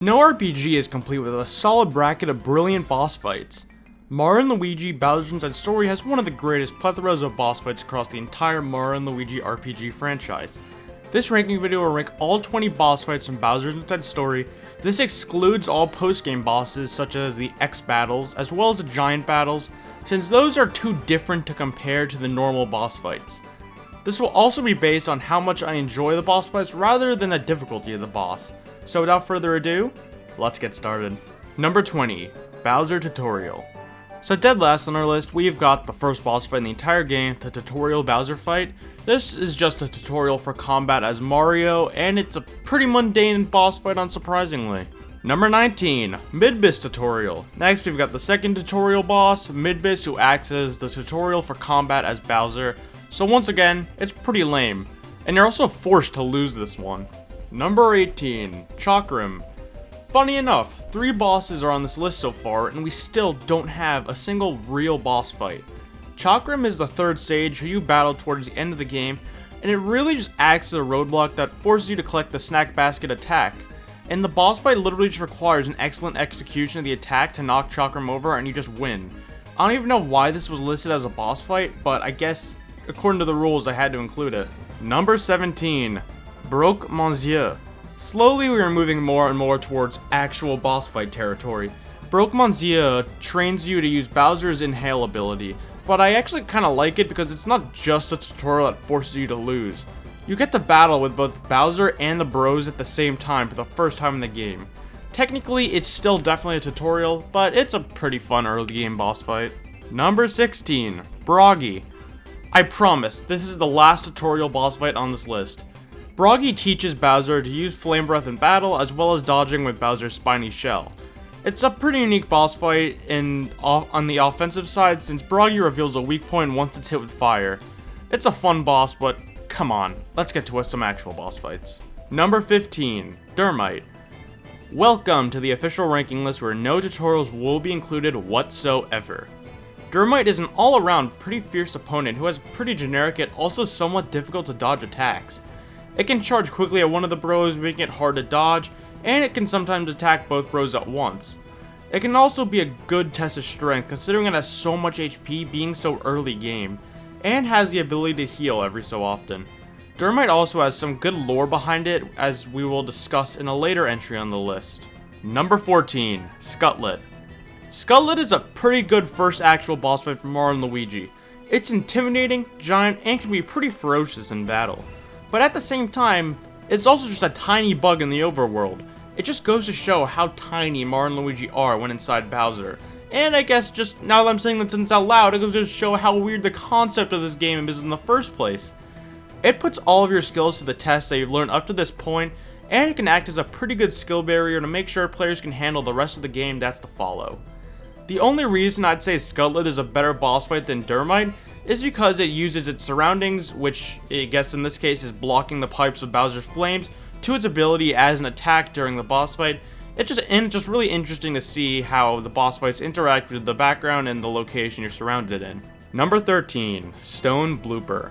No RPG is complete with a solid bracket of brilliant boss fights. Mario & Luigi Bowser's Inside Story has one of the greatest plethoras of boss fights across the entire Mario & Luigi RPG franchise. This ranking video will rank all 20 boss fights from Bowser's Inside Story. This excludes all post-game bosses such as the X battles as well as the giant battles, since those are too different to compare to the normal boss fights. This will also be based on how much I enjoy the boss fights rather than the difficulty of the boss. So without further ado, let's get started. Number 20, Bowser Tutorial. So dead last on our list, we've got the first boss fight in the entire game, the Tutorial Bowser fight. This is just a tutorial for combat as Mario, and it's a pretty mundane boss fight unsurprisingly. Number 19, Midbis Tutorial. Next we've got the second tutorial boss, Midbis, who acts as the tutorial for combat as Bowser. So once again, it's pretty lame, and you're also forced to lose this one. Number 18, Chakram. Funny enough, 3 bosses are on this list so far, and we still don't have a single real boss fight. Chakram is the third stage who you battle towards the end of the game, and it really just acts as a roadblock that forces you to collect the snack basket attack. And the boss fight literally just requires an excellent execution of the attack to knock Chakram over and you just win. I don't even know why this was listed as a boss fight, but I guess according to the rules I had to include it. Number 17, Broke Monsieur. Slowly we are moving more and more towards actual boss fight territory. Broke Monsieur trains you to use Bowser's Inhale ability, but I actually kinda like it because it's not just a tutorial that forces you to lose. You get to battle with both Bowser and the bros at the same time for the first time in the game. Technically it's still definitely a tutorial, but it's a pretty fun early game boss fight. Number 16, Broggy. I promise, this is the last tutorial boss fight on this list. Broggy teaches Bowser to use Flame Breath in battle as well as dodging with Bowser's spiny shell. It's a pretty unique boss fight on the offensive side since Broggy reveals a weak point once it's hit with fire. It's a fun boss, but come on, let's get to some actual boss fights. Number 15, Dermite. Welcome to the official ranking list where no tutorials will be included whatsoever. Dermite is an all-around pretty fierce opponent who has pretty generic yet also somewhat difficult to dodge attacks. It can charge quickly at one of the bros, making it hard to dodge, and it can sometimes attack both bros at once. It can also be a good test of strength considering it has so much HP being so early game, and has the ability to heal every so often. Dermite also has some good lore behind it as we will discuss in a later entry on the list. Number 14, Scutlet. Scutlet is a pretty good first actual boss fight for Mario & Luigi. It's intimidating, giant, and can be pretty ferocious in battle. But at the same time, it's also just a tiny bug in the overworld. It just goes to show how tiny Mario and Luigi are when inside Bowser. And I guess just now that I'm saying that sentence out loud, it goes to show how weird the concept of this game is in the first place. It puts all of your skills to the test that you've learned up to this point, and it can act as a pretty good skill barrier to make sure players can handle the rest of the game that's to follow. The only reason I'd say Scutlet is a better boss fight than Dermite is because it uses its surroundings, which I guess in this case is blocking the pipes of Bowser's flames, to its ability as an attack during the boss fight. It's just really interesting to see how the boss fights interact with the background and the location you're surrounded in. Number 13, Stone Blooper.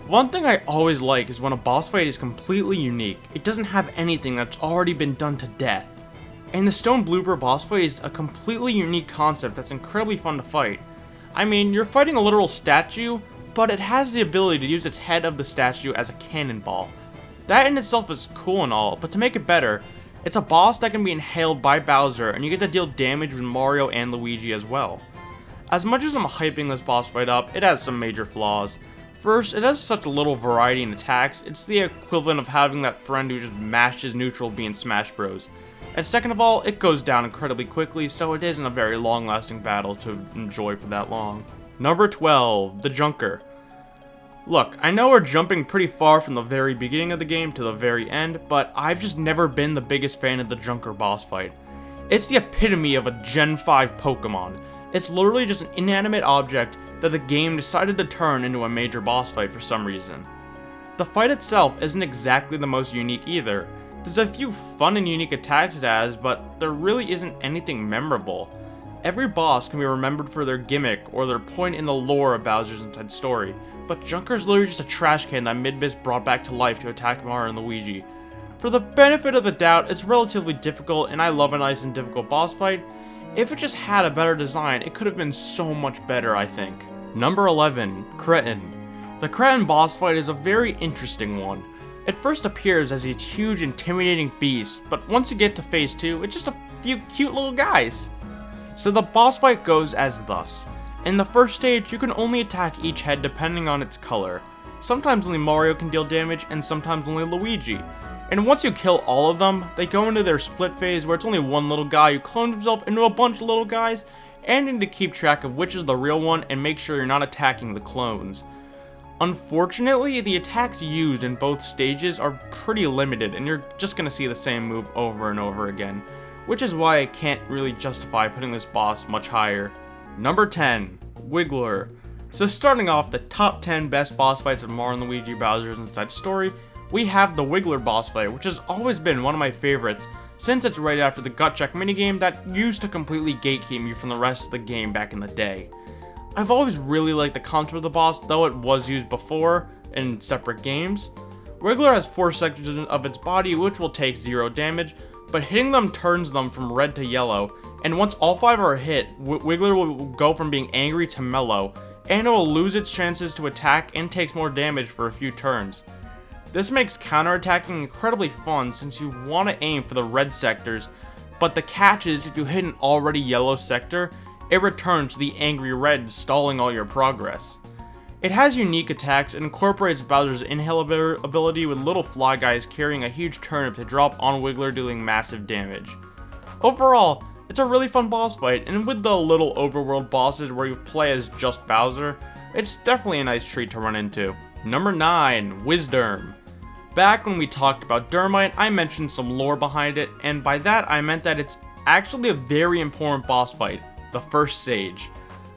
One thing I always like is when a boss fight is completely unique. It doesn't have anything that's already been done to death. And the Stone Blooper boss fight is a completely unique concept that's incredibly fun to fight. I mean, you're fighting a literal statue, but it has the ability to use its head of the statue as a cannonball. That in itself is cool and all, but to make it better, it's a boss that can be inhaled by Bowser and you get to deal damage with Mario and Luigi as well. As much as I'm hyping this boss fight up, it has some major flaws. First, it has such a little variety in attacks, it's the equivalent of having that friend who just mashes neutral B in Smash Bros. And second of all, it goes down incredibly quickly, so it isn't a very long-lasting battle to enjoy for that long. Number 12, the Junker. Look, I know we're jumping pretty far from the very beginning of the game to the very end, but I've just never been the biggest fan of the Junker boss fight. It's the epitome of a Gen 5 Pokemon. It's literally just an inanimate object that the game decided to turn into a major boss fight for some reason. The fight itself isn't exactly the most unique either. There's a few fun and unique attacks it has, but there really isn't anything memorable. Every boss can be remembered for their gimmick or their point in the lore of Bowser's Inside Story, but Junker's literally just a trash can that Midbis brought back to life to attack Mario and Luigi. For the benefit of the doubt, it's relatively difficult and I love a nice and difficult boss fight. If it just had a better design, it could have been so much better, I think. Number 11, Cretin. The Cretin boss fight is a very interesting one. It first appears as a huge intimidating beast, but once you get to phase 2, it's just a few cute little guys. So the boss fight goes as thus. In the first stage, you can only attack each head depending on its color. Sometimes only Mario can deal damage, and sometimes only Luigi. And once you kill all of them, they go into their split phase where it's only one little guy who clones himself into a bunch of little guys, and you need to keep track of which is the real one and make sure you're not attacking the clones. Unfortunately, the attacks used in both stages are pretty limited, and you're just going to see the same move over and over again, which is why I can't really justify putting this boss much higher. Number 10, Wiggler. So starting off the top 10 best boss fights of Mario & Luigi Bowser's Inside Story, we have the Wiggler boss fight, which has always been one of my favorites, since it's right after the gut check minigame that used to completely gatekeep you from the rest of the game back in the day. I've always really liked the concept of the boss, though it was used before in separate games. Wiggler has 4 sections of its body which will take 0 damage, but hitting them turns them from red to yellow, and once all 5 are hit, Wiggler will go from being angry to mellow, and it will lose its chances to attack and takes more damage for a few turns. This makes counterattacking incredibly fun since you want to aim for the red sectors, but the catch is if you hit an already yellow sector, it returns to the angry red, stalling all your progress. It has unique attacks and incorporates Bowser's inhale ability with little fly guys carrying a huge turnip to drop on Wiggler dealing massive damage. Overall, it's a really fun boss fight, and with the little overworld bosses where you play as just Bowser, it's definitely a nice treat to run into. Number 9, Wisdom. Back when we talked about Dermite, I mentioned some lore behind it, and by that I meant that it's actually a very important boss fight, the first stage.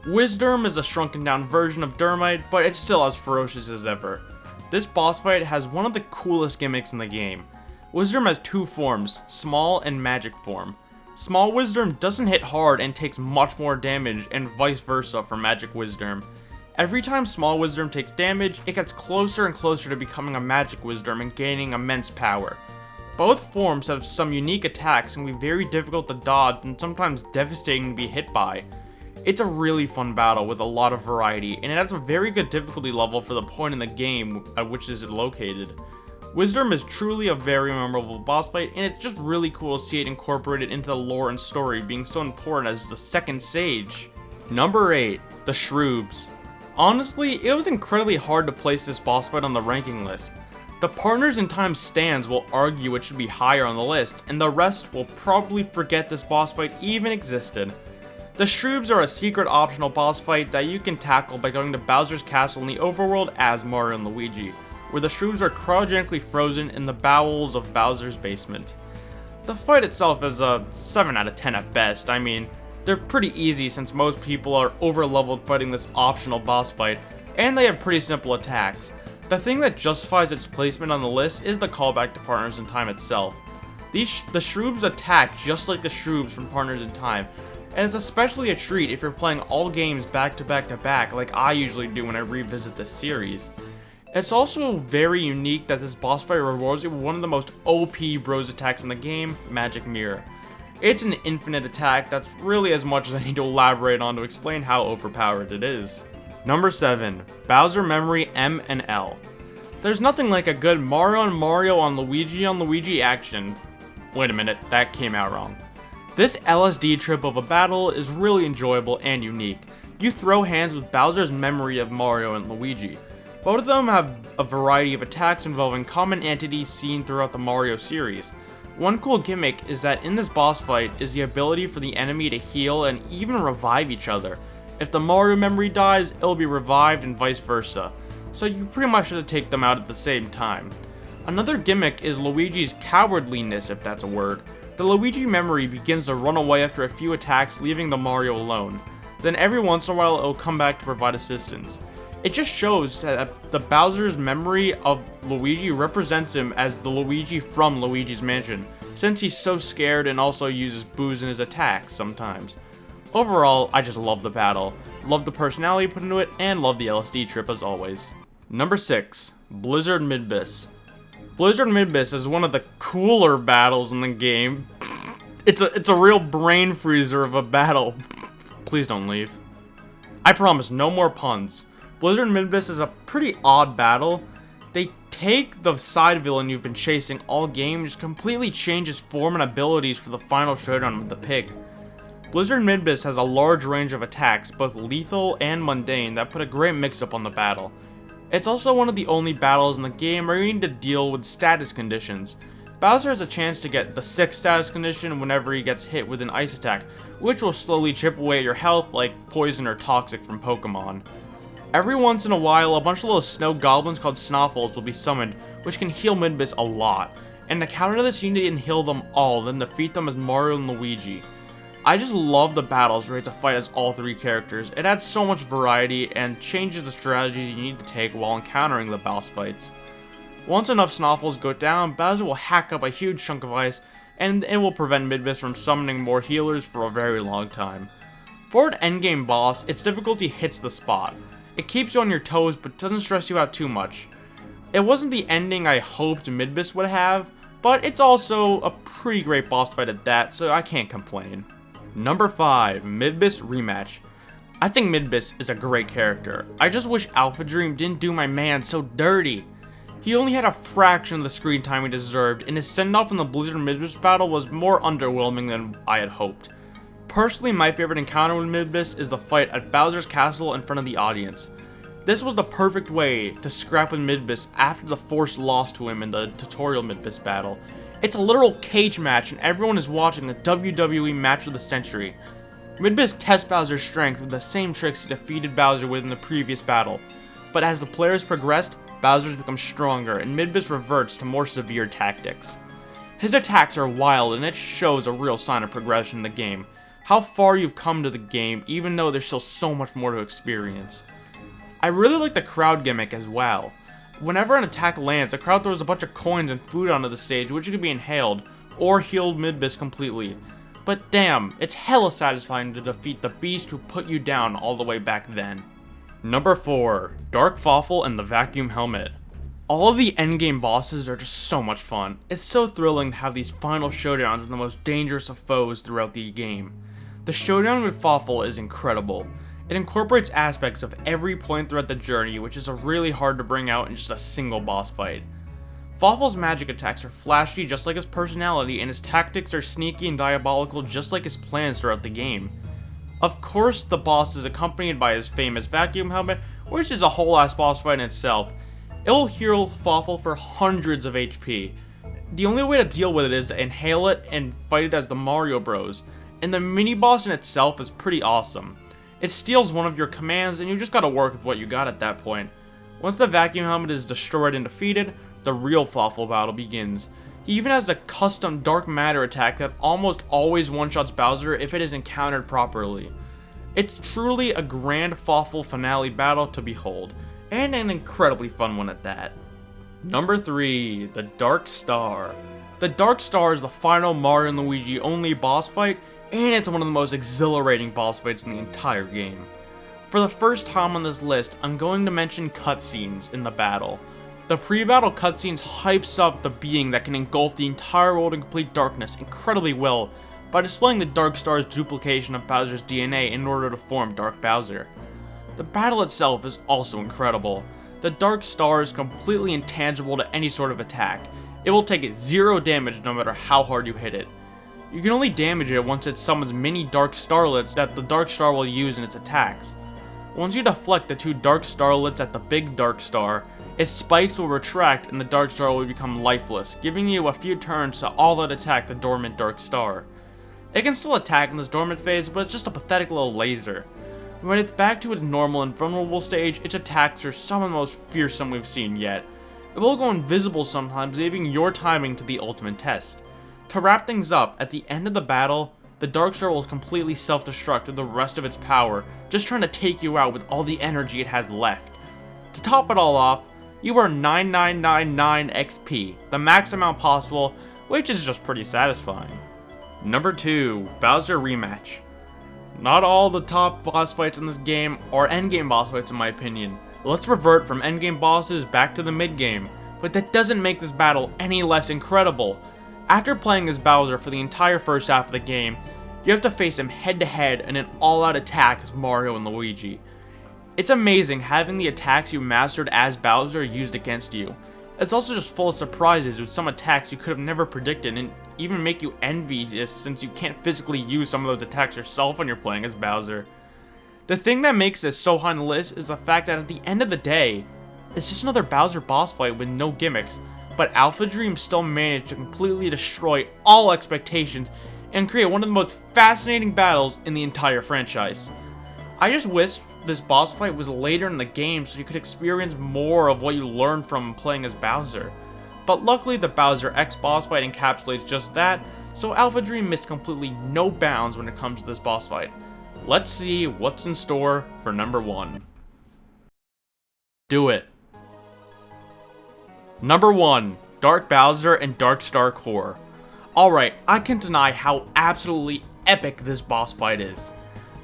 Wisdom is a shrunken down version of Dermite, but it's still as ferocious as ever. This boss fight has one of the coolest gimmicks in the game. Wisdom has 2 forms, Small and Magic form. Small Wisdom doesn't hit hard and takes much more damage, and vice versa for Magic Wisdom. Every time Small Wisdom takes damage, it gets closer and closer to becoming a Magic Wisdom and gaining immense power. Both forms have some unique attacks and can be very difficult to dodge and sometimes devastating to be hit by. It's a really fun battle with a lot of variety, and it has a very good difficulty level for the point in the game at which is it located. Wisdom is truly a very memorable boss fight, and it's just really cool to see it incorporated into the lore and story being so important as the second stage. Number 8, the Smoools. Honestly, it was incredibly hard to place this boss fight on the ranking list. The Partners in Time stands will argue it should be higher on the list, and the rest will probably forget this boss fight even existed. The Smoools are a secret optional boss fight that you can tackle by going to Bowser's Castle in the overworld as Mario and Luigi, where the Smoools are cryogenically frozen in the bowels of Bowser's basement. The fight itself is a 7 out of 10 at best. I mean, they're pretty easy since most people are over-leveled fighting this optional boss fight, and they have pretty simple attacks. The thing that justifies its placement on the list is the callback to Partners in Time itself. The Smoools attack just like the Smoools from Partners in Time, and it's especially a treat if you're playing all games back to back to back like I usually do when I revisit this series. It's also very unique that this boss fight rewards you with one of the most OP bros attacks in the game, Magic Mirror. It's an infinite attack that's really as much as I need to elaborate on to explain how overpowered it is. Number 7, Bowser Memory M and L. There's nothing like a good Mario on Mario on Luigi action. Wait a minute, that came out wrong. This LSD trip of a battle is really enjoyable and unique. You throw hands with Bowser's memory of Mario and Luigi. Both of them have a variety of attacks involving common entities seen throughout the Mario series. One cool gimmick is that in this boss fight is the ability for the enemy to heal and even revive each other. If the Mario memory dies, it'll be revived and vice versa, so you pretty much have to take them out at the same time. Another gimmick is Luigi's cowardliness, if that's a word. The Luigi memory begins to run away after a few attacks, leaving the Mario alone. Then every once in a while, it'll come back to provide assistance. It just shows that the Bowser's memory of Luigi represents him as the Luigi from Luigi's Mansion, since he's so scared and also uses booze in his attacks sometimes. Overall, I just love the battle, love the personality put into it, and love the LSD trip as always. Number 6, Blizzard Midbus. Blizzard Midbis is one of the cooler battles in the game. It's a real brain freezer of a battle. Please don't leave. I promise, no more puns. Blizzard Midbis is a pretty odd battle. They take the side villain you've been chasing all game and just completely change his form and abilities for the final showdown with the pig. Blizzard Midbis has a large range of attacks, both lethal and mundane, that put a great mix-up on the battle. It's also one of the only battles in the game where you need to deal with status conditions. Bowser has a chance to get the 6th status condition whenever he gets hit with an ice attack, which will slowly chip away at your health like poison or toxic from Pokemon. Every once in a while, a bunch of little snow goblins called Smoools will be summoned, which can heal Midbis a lot. And to counter this, you need to heal them all, then defeat them as Mario and Luigi. I just love the battles where you have to fight as all 3 characters. It adds so much variety and changes the strategies you need to take while encountering the boss fights. Once enough Snoffles go down, Bowser will hack up a huge chunk of ice, and it will prevent Midbis from summoning more healers for a very long time. For an endgame boss, its difficulty hits the spot. It keeps you on your toes but doesn't stress you out too much. It wasn't the ending I hoped Midbis would have, but it's also a pretty great boss fight at that, so I can't complain. Number 5, Midbis Rematch. I think Midbis is a great character. I just wish Alpha Dream didn't do my man so dirty. He only had a fraction of the screen time he deserved, and his send-off in the Blizzard Midbis battle was more underwhelming than I had hoped. Personally, my favorite encounter with Midbis is the fight at Bowser's Castle in front of the audience. This was the perfect way to scrap with Midbis after the forced loss to him in the tutorial Midbis battle. It's a literal cage match and everyone is watching the WWE match of the century. Midbis tests Bowser's strength with the same tricks he defeated Bowser with in the previous battle, but as the players progressed, Bowser's become stronger and Midbis reverts to more severe tactics. His attacks are wild and it shows a real sign of progression in the game, how far you've come to the game even though there's still so much more to experience. I really like the crowd gimmick as well. Whenever an attack lands, the crowd throws a bunch of coins and food onto the stage, which can be inhaled, or healed Midbis completely. But damn, it's hella satisfying to defeat the beast who put you down all the way back then. Number 4, Dark Fawful and the Vacuum Helmet. All of the endgame bosses are just so much fun. It's so thrilling to have these final showdowns with the most dangerous of foes throughout the game. The showdown with Fawful is incredible. It incorporates aspects of every point throughout the journey, which is really hard to bring out in just a single boss fight. Fawful's magic attacks are flashy just like his personality, and his tactics are sneaky and diabolical just like his plans throughout the game. Of course, the boss is accompanied by his famous Vacuum Helmet, which is a whole ass boss fight in itself. It will heal Fawful for hundreds of HP. The only way to deal with it is to inhale it and fight it as the Mario Bros, and the mini boss in itself is pretty awesome. It steals one of your commands and you just gotta work with what you got at that point. Once the Vacuum Helmet is destroyed and defeated, the real Fawful battle begins. He even has a custom Dark Matter attack that almost always one-shots Bowser if it is encountered properly. It's truly a grand Fawful finale battle to behold, and an incredibly fun one at that. Number 3, the Dark Star. The Dark Star is the final Mario and Luigi only boss fight, and it's one of the most exhilarating boss fights in the entire game. For the first time on this list, I'm going to mention cutscenes in the battle. The pre-battle cutscenes hypes up the being that can engulf the entire world in complete darkness incredibly well by displaying the Dark Star's duplication of Bowser's DNA in order to form Dark Bowser. The battle itself is also incredible. The Dark Star is completely intangible to any sort of attack. It will take 0 damage no matter how hard you hit it. You can only damage it once it summons mini Dark Starlets that the Dark Star will use in its attacks. Once you deflect the 2 Dark Starlets at the big Dark Star, its spikes will retract and the Dark Star will become lifeless, giving you a few turns to all out attack the dormant Dark Star. It can still attack in this dormant phase, but it's just a pathetic little laser. When it's back to its normal and vulnerable stage, its attacks are some of the most fearsome we've seen yet. It will go invisible sometimes, leaving your timing to the ultimate test. To wrap things up, at the end of the battle, the Dark Star will completely self-destruct with the rest of its power, just trying to take you out with all the energy it has left. To top it all off, you are 9999 XP, the max amount possible, which is just pretty satisfying. Number 2, Bowser Rematch. Not all the top boss fights in this game are endgame boss fights in my opinion. Let's revert from endgame bosses back to the mid-game. but that doesn't make this battle any less incredible. After playing as Bowser for the entire first half of the game, you have to face him head to head in an all-out attack as Mario and Luigi. It's amazing having the attacks you mastered as Bowser used against you. It's also just full of surprises with some attacks you could have never predicted and even make you envious since you can't physically use some of those attacks yourself when you're playing as Bowser. The thing that makes this so high on the list is the fact that at the end of the day, it's just another Bowser boss fight with no gimmicks, but Alpha Dream still managed to completely destroy all expectations and create one of the most fascinating battles in the entire franchise. I just wish this boss fight was later in the game so you could experience more of what you learned from playing as Bowser. But luckily the Bowser X boss fight encapsulates just that, so Alpha Dream missed completely no bounds when it comes to this boss fight. Let's see what's in store for number 1. Do it. Number 1, Dark Bowser and Dark Star Core. Alright, I can't deny how absolutely epic this boss fight is.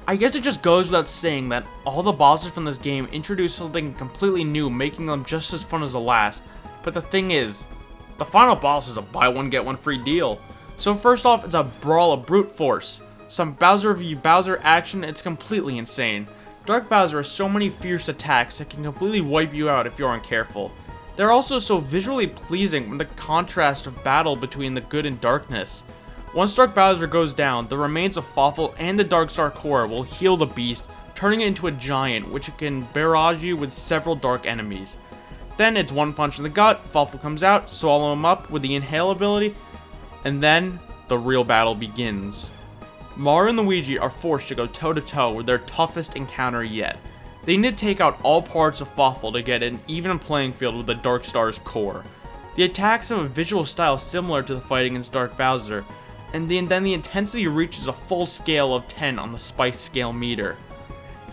I guess it just goes without saying that all the bosses from this game introduce something completely new, making them just as fun as the last. But the thing is, the final boss is a buy one get one free deal. So first off, it's a brawl of brute force. Some Bowser v Bowser action, it's completely insane. Dark Bowser has so many fierce attacks that can completely wipe you out if you aren't careful. They're also so visually pleasing with the contrast of battle between the good and darkness. Once Dark Bowser goes down, the remains of Fawful and the Dark Star Core will heal the beast, turning it into a giant, which can barrage you with several dark enemies. Then it's one punch in the gut, Fawful comes out, swallow him up with the inhale ability, and then the real battle begins. Mario and Luigi are forced to go toe-to-toe with their toughest encounter yet. They need to take out all parts of Fawful to get an even playing field with the Dark Star's core. The attacks have a visual style similar to the fight against Dark Bowser, and then the intensity reaches a full scale of 10 on the spice scale meter.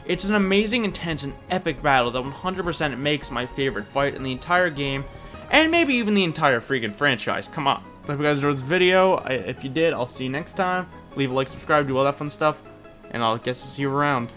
It's an amazing, intense, and epic battle that 100% makes my favorite fight in the entire game, and maybe even the entire freaking franchise. Come on. Hope you guys enjoyed this video. If you did, I'll see you next time. Leave a like, subscribe, do all that fun stuff, and I'll guess to see you around.